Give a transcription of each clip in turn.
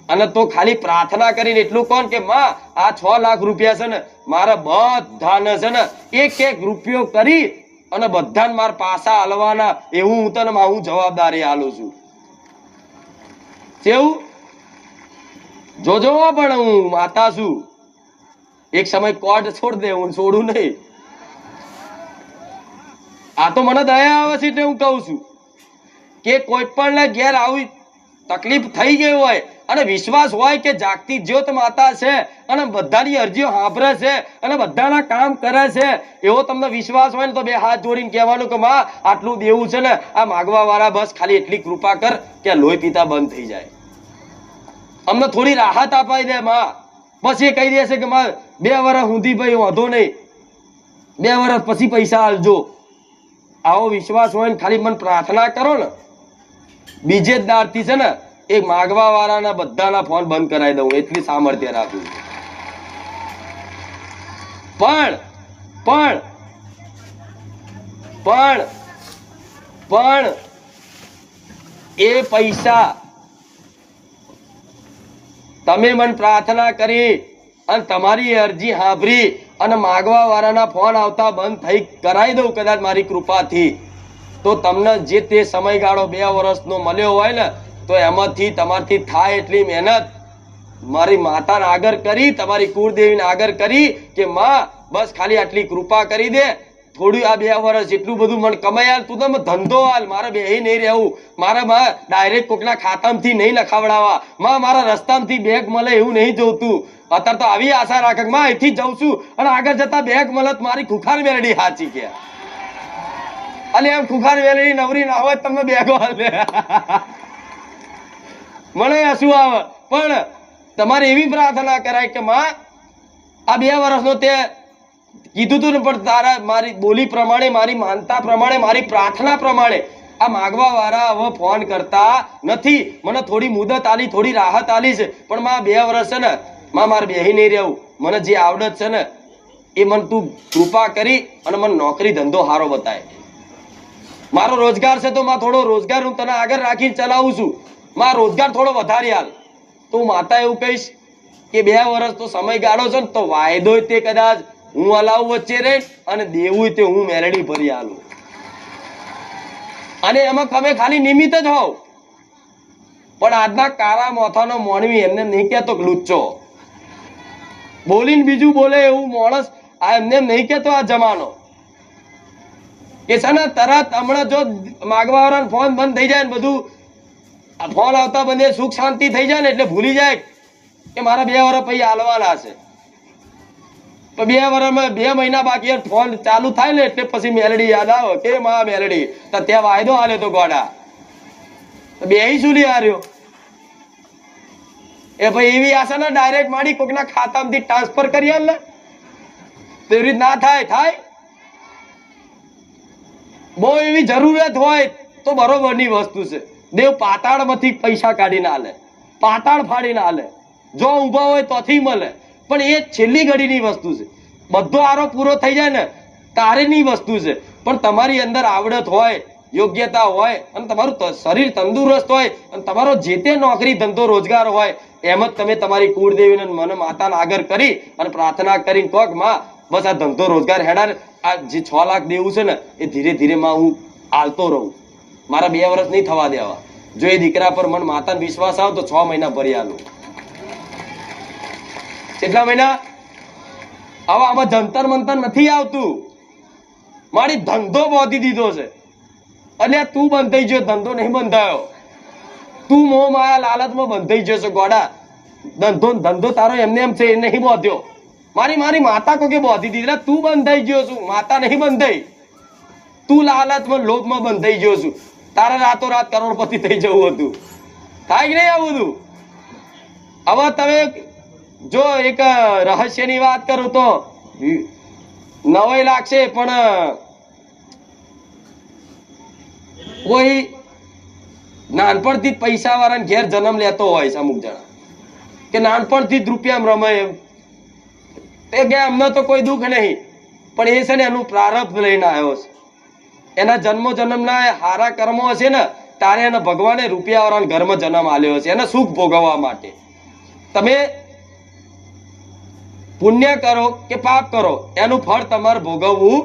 અને તો ખાલી પ્રાર્થના કરીને એટલું કોણ કે માં આ 6 લાખ રૂપિયા છે ને મારા બધાને છે ને એક એક રૂપિયો કરી અને બધાને મારા પાસા હાલવાના, એવું હું તને હું જવાબદારી આલું છું. કેવું જોજો પણ હું માતા છું, એક સમય કોર્ટ છોડ દે, હું છોડું નહીં. આ તો મને દયા આવે છે એટલે હું કહું છું કે કોઈ પણ ઘેર આવી તકલીફ થઈ ગઈ હોય અને વિશ્વાસ હોય કે જાગતી જ્યોત માતા છે અને બધાની અરજીઓ સાંભળે છે અને બધાના કામ કરે છે, એવો તમને વિશ્વાસ હોય ને તો બે હાથ જોડીને કહેવાનું કે માં આટલું દેવું છે ને આ માગવા વાળા બસ ખાલી એટલી કૃપા કર કે લોહી પીતા બંધ થઈ જાય, અમને થોડી રાહત અપાઈ દે માં. બસ એ કહી દેશે કે માં 2 વર્ષ સુધી ભાઈ વાંધો નહીં, 2 વર્ષ પછી પૈસા આલજો. આવો વિશ્વાસ હોય ને ખાલી મને પ્રાર્થના કરો ને, બીજે જ દારથી છે ને એ માગવા વાળાના બધાના ફોન બંધ કરાવી દઉં, એટલી સામર્થ્ય રાખું. પણ પણ પણ પણ એ પૈસા તમે મને પ્રાર્થના કરી અને તમારી અરજી સાંભળી અને માગવા વાળાના ફોન આવતા બંધ થઈ કરાવી દઉં કદાચ મારી કૃપાથી, તો તમને જે તે સમયગાળો 2 વર્ષનો મળ્યો હોય ને તો એમાંથી તમારથી થાય એટલી મહેનત મારી માતાને આગળ કરી, તમારી કુળદેવીને આગળ કરી કે માં બસ ખાલી આટલી કૃપા કરી દે, થોડું આ 2 વર્ષ એટલું બધું મને કમાઈ આલ, તું તમે ધંધો હાલ, મારે બેહી નહીં રહેવું, મારે માં ડાયરેક્ટ કોકના ખાતામાંથી નહીં નખાવડાવવા, માં મારા રસ્તામાંથી બેગ મળે એવું નહીં જોતું. અત્યારે તો આવી આશા રાખે માં અહીંથી જઉં છું અને આગળ જતા બેગ મળત મારી ખુખાર મેરડી સાચી કે અને એમ ખુખાર મેરડી નવરી ના હોય તમને બેગો હાલે મને શું આવે. પણ તમારે એવી પ્રાર્થના કરાય કે માં આ 2 વર્ષનો તે કીધું તું ને પણ તારા મારી બોલી પ્રમાણે, મારી માનતા પ્રમાણે, મારી પ્રાર્થના પ્રમાણે આ માગવા વાળા હવે ફોન કરતા નથી, મને થોડી મુદત આલી, થોડી રાહત આલી છે, પણ માં 2 વર્ષ છે ને માં મારે બેહી નહીં રહેવું, મને જે આવડત છે ને એ મને તું કૃપા કરી અને મને નોકરી ધંધો સારો બતાય. મારો રોજગાર છે તો માં થોડો રોજગાર હું તને આગળ રાખીને ચલાવું છું, માં રોજગાર થોડો વધારે હાલ. તો હું માતા એવું કહીશ કે 2 વર્ષ તો સમયગાળો છે ને તો વાયદો તે કદાચ હું હલાવું વચ્ચે રહી અને દેવું તે હું મેરડી ભરી આલું, અને એમાં તમે ખાલી નિમિત્ત જ હોવ. પણ આજના કાળા મોથાનો મોણવી એમને નહીં કહેતો લુચ્ચો, બોલીને બીજું બોલે એવું માણસ આ એમને નહીં કહેતો. આ જમાનો કે છે ને તરત હમણાં જો માગવા વાળા ફોન બંધ થઈ જાય ને બધું ફોન આવતા બંધ સુખ શાંતિ થઈ જાય ને એટલે ભૂલી જાય કે મારા 2 વર્ષ પછી હાલવાના છે. તો 2 વર્ષમાં 2 મહિના બાકી ફોન ચાલુ થાય ને એટલે પછી મેલડી યાદ આવે કે માં મેલડી તો ત્યાં વાયદો હાલ્યો તો ગોડા બે શું લી હાર્યો એ ભાઈ એવી આશા ના ડાયરેક્ટ માડી કોકના ખાતામાંથી ટ્રાન્સફર કરી આલ ને તેવી રીત ના થાય. બહુ એવી જરૂરિયાત હોય તો બરોબરની વસ્તુ છે. દેવ પાતાળમાંથી પૈસા કાઢીને આલે, પાતાળ ફાડીને આલે, જો ઊભા હોય તોથી મળે, પણ એ છેલ્લી ઘડીની વસ્તુ છે. બધો આરો પૂરો થઈ જાય ને તારેની વસ્તુ છે. પણ તમારી અંદર આવડત હોય, યોગ્યતા હોય અને તમારું શરીર તંદુરસ્ત હોય અને તમારો જે તે નોકરી ધંધો રોજગાર હોય એમ જ તમે તમારી કુળદેવીને મને માતાને આગળ કરી અને પ્રાર્થના કરીને કહો કે માં બસ આ ધંધો રોજગાર હેડા, આ જે 6 લાખ દેવું છે ને એ ધીરે ધીરે માં હું આલતો રહું, મારા 2 વર્ષ નહીં થવા દેવા. જો એ દીકરા પર મને માતાનો વિશ્વાસ આવે તો 6 મહિના ભરી આલું. કેટલા મહિના? હવે આમાં જંતર મંતર નથી આવતું, મારી ધંધો બાંધી દીધો છે. અને તું બંધાઈ ગયો, ધંધો નહીં બંધાયો. તું મોહ માયા લાલચમાં બંધાઈ ગયો છે ગોડા. ધંધો તારો એમને એમ છે એ નહીં બાંધ્યો, મારી માતા કોકે બાંધી દીધી. તું બંધાઈ ગયો છું, માતા નહીં બંધાઈ. તું લાલચમાં લોભમાં બંધાઈ ગયો છું. તારે રાતોરાત કરોડપતિ થઈ જવું હતું, થાય કે નહીં આવું બધું? હવે તમે જો એક રહસ્યની વાત કરું તો નવાઈ લાગશે, પણ કોઈ નાનપણથી જ પૈસા વાળાને ઘેર જન્મ લેતો હોય છે અમુક જણા, કે નાનપણથી જ રૂપિયામાં રમે એમ તે કે અમને તો કોઈ દુઃખ નહીં, પણ એ છે ને એનું પ્રારબ્ધ લઈને આવ્યો છે. એના જન્મો જન્મના હારા કર્મો હશે ને તારે એને ભગવાને રૂપિયા વાળાના ઘરમાં જન્મ આલ્યો છે એને સુખ ભોગવવા માટે. તમે પુણ્ય કરો કે પાપ કરો એનું ફળ તમારે ભોગવવું,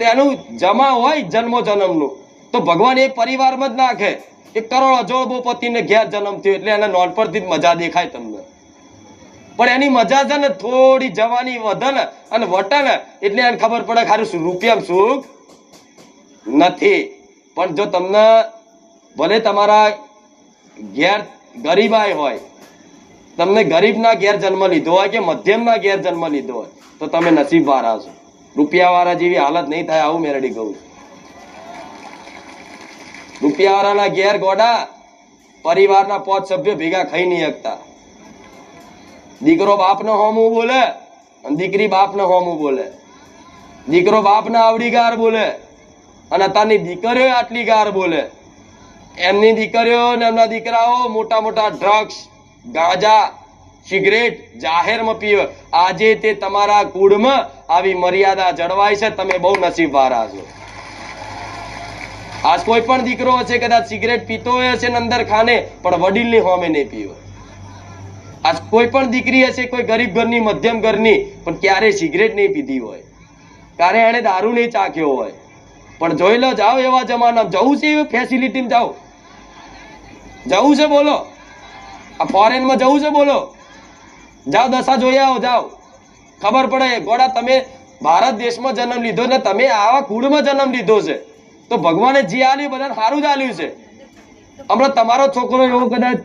તેનું જમા હોય જન્મો જન્મનું, તો ભગવાન એ પરિવારમાં જ નાખે કે કરોડ અજોડપતિને ઘેર જન્મ થયો એટલે એને નોનપણથી જ મજા દેખાય તમને, પણ એની મજા છે ને થોડી જવાની વધે ને અને વટે ને એટલે એને ખબર પડે ખાલી રૂપિયામાં સુખ નથી. પણ જો તમને ભલે તમારા ઘેર ગરીબાઈ હોય, તમને ગરીબના ઘેર જન્મ લીધો હોય કે મધ્યમના ઘેર જન્મ લીધો હોય તો તમે નસીબ વાળા છો. રૂપિયા વાળા જેવી હાલત નહીં થાય આવું મેરડી કહું. રૂપિયા વાળાના ઘેર ગોડા પરિવારના 5 સભ્યો ભેગા ખાઈ નહીં શકતા. દીકરો બાપનો હોમું બોલે અને દીકરી બાપનો હોમું બોલે. દીકરો બાપને આવડી ગાર બોલે અને અત્યારની દીકરીઓ આટલી ગાર બોલે. એમની દીકરીઓ ને એમના દીકરાઓ મોટા મોટા ડ્રગ્સ, ગાંજા, સિગરેટ જાહેરમાં પીવે. આજે તે તમારા કુળમાં આવી મર્યાદા જળવાય છે, તમે બહુ નસીબવાળા છો. આજ કોઈ પણ દીકરો હશે કદાચ સિગરેટ પીતો હશે ને અંદર ખાને, પણ વડીલની હોમે નહીં પીવે. આજ કોઈ પણ દીકરી હશે કોઈ ગરીબ ઘરની, મધ્યમ ઘરની, પણ ક્યારે સિગરેટ નહીં પીધી હોય, ક્યારે એને દારૂ નહીં ચાખ્યો હોય. પણ જોઈ લો, જાઓ એવા જમાનામાં જવું છે, એવી ફેસિલિટીમાં જાઓ, જવું છે બોલો, આ ફોરેનમાં જવું છે બોલો, જાઓ દશા જોઈ આવો, જાઓ ખબર પડે. ગોડા તમે ભારત દેશમાં જન્મ લીધો ને તમે આવા કુળમાં જન્મ લીધો છે તો ભગવાને જે આલ્યું બધાને સારું જ આલ્યું છે. હમણાં તમારો છોકરો એવો કદાચ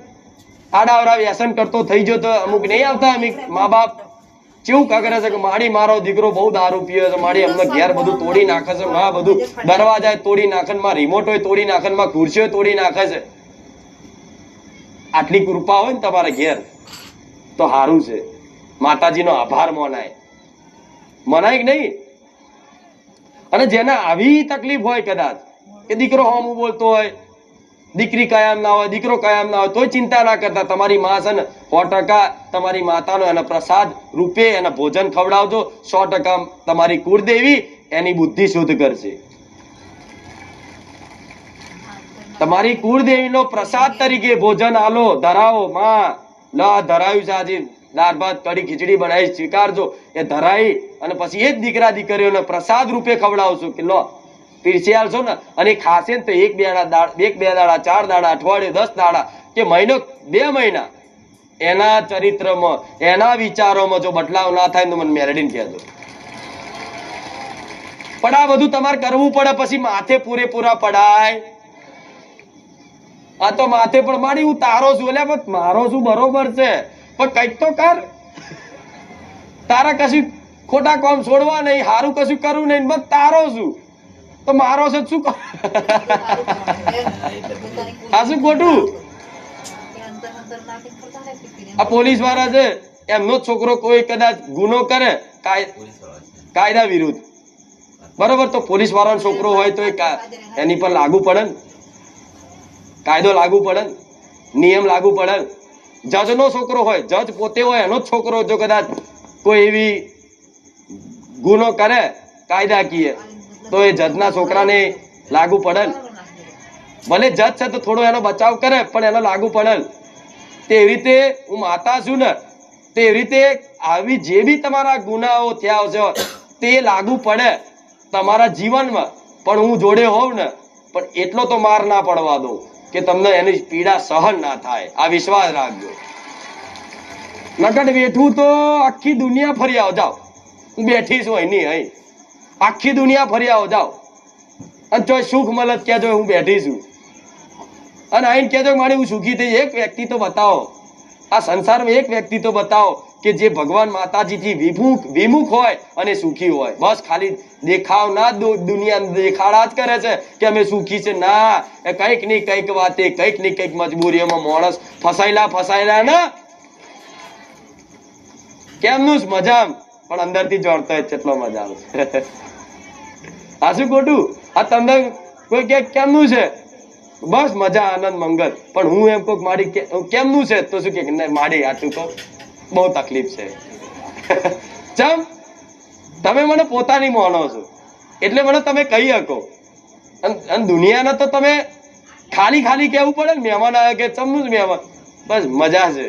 આડાવડા વ્યસન કરતો થઈ ગયો તો અમુક નહીં આવતા, અમુક મા બાપ કેવું કરે છે કે મારી મારો દીકરો બહુ દારૂ પીવે છે, મારી અમને ઘેર બધું તોડી નાખે છે, માં બધું દરવાજા તોડી નાખે, માં રિમોટ હોય તોડી નાખે, માં ખુરશીઓ તોડી નાખે છે. આટલી કૃપા હોય ને તમારા ઘેર તો સારું છે. માતાજીનો આભાર મનાય, મનાય કે નહીં? અને જેને આવી તકલીફ હોય કદાચ કે દીકરો હોમું બોલતો હોય, દીકરી કાયમ ના હોય, દીકરો કાયમ ના હોય, તોય ચિંતા ના કરતા. તમારી માં છે ને 100% તમારી માતાનો એના પ્રસાદ રૂપે એના ભોજન ખવડાવજો. 100% તમારી કુળદેવી એની બુદ્ધિ શુદ્ધ કરશે. તમારી કુળદેવીનો પ્રસાદ તરીકે ભોજન આલો, ધરાવો. માં લ ધરાયું છે, આજે દાળ ભાત કઢી ખીચડી બનાવી સ્વીકારજો. એ ધરાઈ અને પછી એ જ દીકરા દીકરીઓને પ્રસાદ રૂપે ખવડાવશો કે લો પીરસી આલશો ને. અને ખાશે ને તો 1-2 દાડા, 4 દાડા, અઠવાડિયું, 10 દાડા કે મહિનો, 2 મહિના એના ચરિત્રમાં, એના વિચારોમાં જો બદલાવ ના થાય તો મને મેરડીને કહેજો. પણ આ બધું તમારે કરવું પડે, પછી માથે પૂરેપૂરા પડાય. આ તો માથે પણ માડી હું તારો છું, એટલે મારો શું બરોબર છે, પણ કઈક તો કર. તારા કશું ખોટા કામ છોડવા નહીં, સારું કશું કરવું નહીં, બસ તારો છું તો મારો છે શું કર. આ શું ખોટું? આ પોલીસ વાળા છે, એમનો છોકરો કોઈ કદાચ ગુનો કરે કાયદા વિરુદ્ધ, બરોબર, તો પોલીસ વાળાનો છોકરો હોય તો એની પર લાગુ પડે ને, કાયદો લાગુ પડે ને, નિયમ લાગુ પડે. જજનો છોકરો હોય, જજ પોતે હોય, એનો જ છોકરો જો કદાચ કોઈ એવી ગુનો કરે કાયદાકીય તો એ જજના છોકરાને લાગુ પડે. ભલે જજ છે તો થોડો એનો બચાવ કરે પણ એનો લાગુ પડે. તેવી રીતે હું માતા છું ને, તેવી રીતે આવી જે બી તમારા ગુનાઓ થયા છે તે લાગુ પડે તમારા જીવનમાં. પણ હું જોડે હોઉં ને, પણ એટલો તો માર ના પડવા દો કે તમને એની પીડા સહન ના થાય. આ વિશ્વાસ રાખજો. નકડ બેઠું તો આખી દુનિયા ફરી આવો, જાઓ. હું બેઠી છું અહીં અહીં, આખી દુનિયા ફરી આવો, જાઓ. અને જો સુખ મળે કહેજો હું બેઠી છું, અને અહીં કહેજો મારી હું સુખી થઈ. એક વ્યક્તિ તો બતાવો આ સંસારમાં, એક વ્યક્તિ તો બતાવો કે જે ભગવાન માતાજીથી વિમુખ હોય અને સુખી હોય. બસ ખાલી દેખાવ ના, દુનિયા દેખાડા જ કરે છે કે અમે સુખી છે. ના, એ કંઈક ની કંઈક વાતે, કંઈક ની કંઈક મજબૂરીઓમાં માણસ ફસાયેલા ને કેમનું જ મજા, પણ અંદરથી જોડતો હોય કેટલો મજા આવે. આ શું ખોટું? આ તમને કોઈ કે કેમનું છે, બસ મજા, આનંદ, મંગલ. પણ હું એમ કહું મારી કેમનું છે તો શું કે મારી આટલું કહું બહુ તકલીફ છે. ચમ તમે મને પોતાની માનો છો એટલે મને તમે કહી શકો. અને દુનિયાને તો તમે ખાલી કેવું પડે ને, મહેમાન આવે કે ચમનું જ મહેમાન, બસ મજા છે.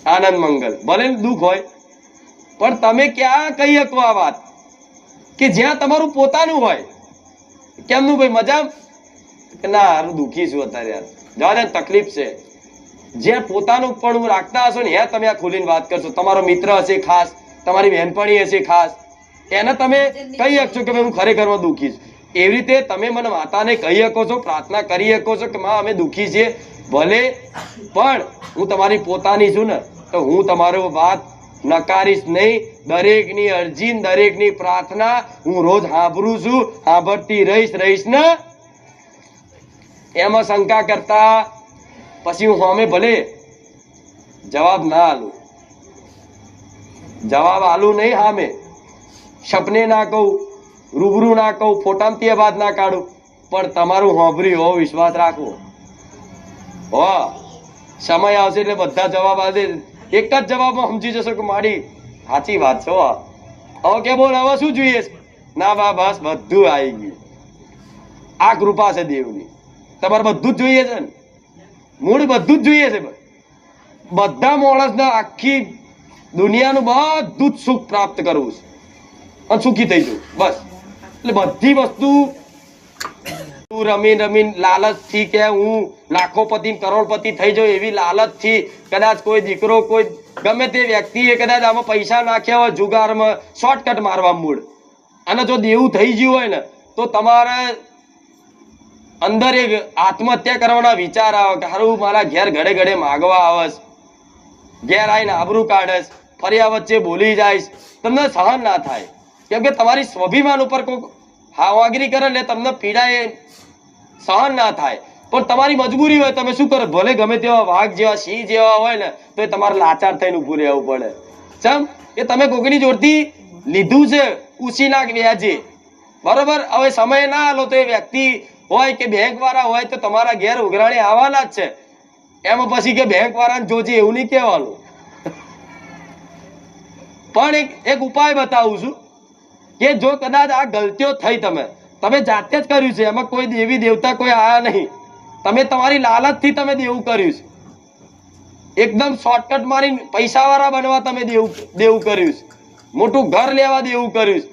આનંદ મંગલ, ભલે દુઃખ હોય પણ તમે ક્યાં કહી શકો આ વાત કે જ્યાં તમારું પોતાનું હોય? કેમનું ભાઈ મજા? ના હારું દુઃખી છું અત્યારે યાર, જવા દે, તકલીફ છે. જે પોતાનું પણ રાખતા હશો ને ત્યાં તમે આ ખોલીને વાત કરશો. તમારો મિત્ર હશે ખાસ, તમારી બહેનપણી હશે ખાસ, એને તમે કહી શકશો કે હું ખરેખરમાં દુઃખી છું. એવી રીતે તમે મને માતાને કહી શકો છો, પ્રાર્થના કરી શકો છો કે માં અમે દુઃખી છીએ, ભલે પણ હું તમારી પોતાની છું ને, તો હું તમારો વાત નકારીશ નહીં. દરેકની અરજી, દરેકની પ્રાર્થના હું રોજ સાંભળું છું, સાંભળતી રહીશ ને. એમાં શંકા કરતા પછી હું સામે ભલે જવાબ ના આલું, જવાબ આલું નહીં, સામે સપને ના કહું, રૂબરૂ ના કહું, ફોટામાં તે વાત ના કાઢું, પણ તમારું સાંભળ્યું હોવો વિશ્વાસ રાખવો. હો સમય આવશે એટલે બધા જવાબ આવશે, એક જ જવાબમાં સમજી જશો કે મારી સાચી વાત છે. હવે કે બોલ, હવે શું જોઈએ છે? ના બા બસ બધું આવી ગયું. આ કૃપા છે દેવની. તમારે બધું જ જોઈએ છે ને? મૂળ બધું જ જોઈએ છે. બધા માણસને આખી દુનિયાનું બધું જ સુખ પ્રાપ્ત કરવું છે અને સુખી થઈ જવું, બસ. એટલે બધી વસ્તુ રમીન લાલચથી કે હું લાખોપતિ કરોડપતિ થઈ જાઉં એવી લાલચથી કદાચ કોઈ દીકરો, કોઈ ગમે તે વ્યક્તિએ કદાચ આમાં પૈસા નાખ્યા હોય જુગારમાં, શોર્ટકટ મારવા મૂળ, અને જો દેવું થઈ ગયું હોય ને તો તમારે અંદર એક આત્મહત્યા કરવાના વિચાર આવે કે હારું મારા ઘેર ઘડે ઘડે માગવા આવસ, ઘેર આવીને આબરૂ કાઢસ, ફર્યા વચ્ચે બોલી જાય, તમને સહન ના થાય. કેમ કે તમારી સ્વાભિમાન ઉપર કોઈ હાવાગીરી કરે એટલે તમને પીડા એ સહન ના થાય. પણ તમારી મજબૂરી હોય, તમે શું કરો? ભલે ગમે તેવા વાઘ જેવા, સિંહ જેવા હોય ને તો એ તમારે લાચાર થઈને ઉભું રહેવું પડે. ચમ એ તમે કોકની જોડથી લીધું છે ઉછીના વ્યાજે, બરોબર? હવે સમય ના આલો તો એ વ્યક્તિ હોય કે બેંક વાળા હોય તો તમારા ઘેર ઉઘરાણી આવવાના જ છે. એમાં પછી કે બેંક વાળાને જોજે એવું નહીં કહેવાનું. પણ એક ઉપાય બતાવું છું કે જો કદાચ આ ગલતીઓ થઈ, તમે જાતે જ કર્યું છે, એમાં કોઈ દેવી દેવતા કોઈ આયા નહીં, તમે તમારી લાલચથી તમે દેવું કર્યું છે. એકદમ શોર્ટકટ મારી પૈસા વાળા બનવા તમે દેવું કર્યું છે. મોટું ઘર લેવા દેવું કર્યું છે.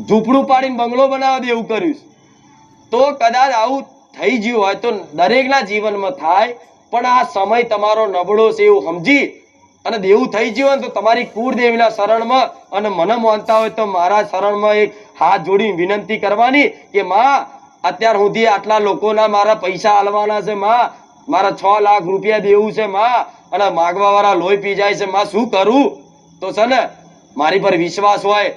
ઝૂંપડું પાડીને બંગલો બનાવવા દેવું કર્યું છે. તો કદાચ આવું થઈ ગયું હોય તો દરેકના જીવનમાં થાય, પણ આ સમય તમારો નબળો છે એવું સમજી અને દેવું થઈ ગયું હોય તો તમારી કુળદેવીના શરણમાં અને મને માનતા હોય તો મારા શરણમાં એક હાથ જોડી વિનંતી કરવાની કે માં અત્યાર સુધી આટલા લોકોના મારા પૈસા આલવાના છે, માં મારા 6 લાખ રૂપિયા દેવું છે, માં અને માગવા વાળા લોહી પી જાય છે, માં શું કરું? તો છે ને મારી પર વિશ્વાસ હોય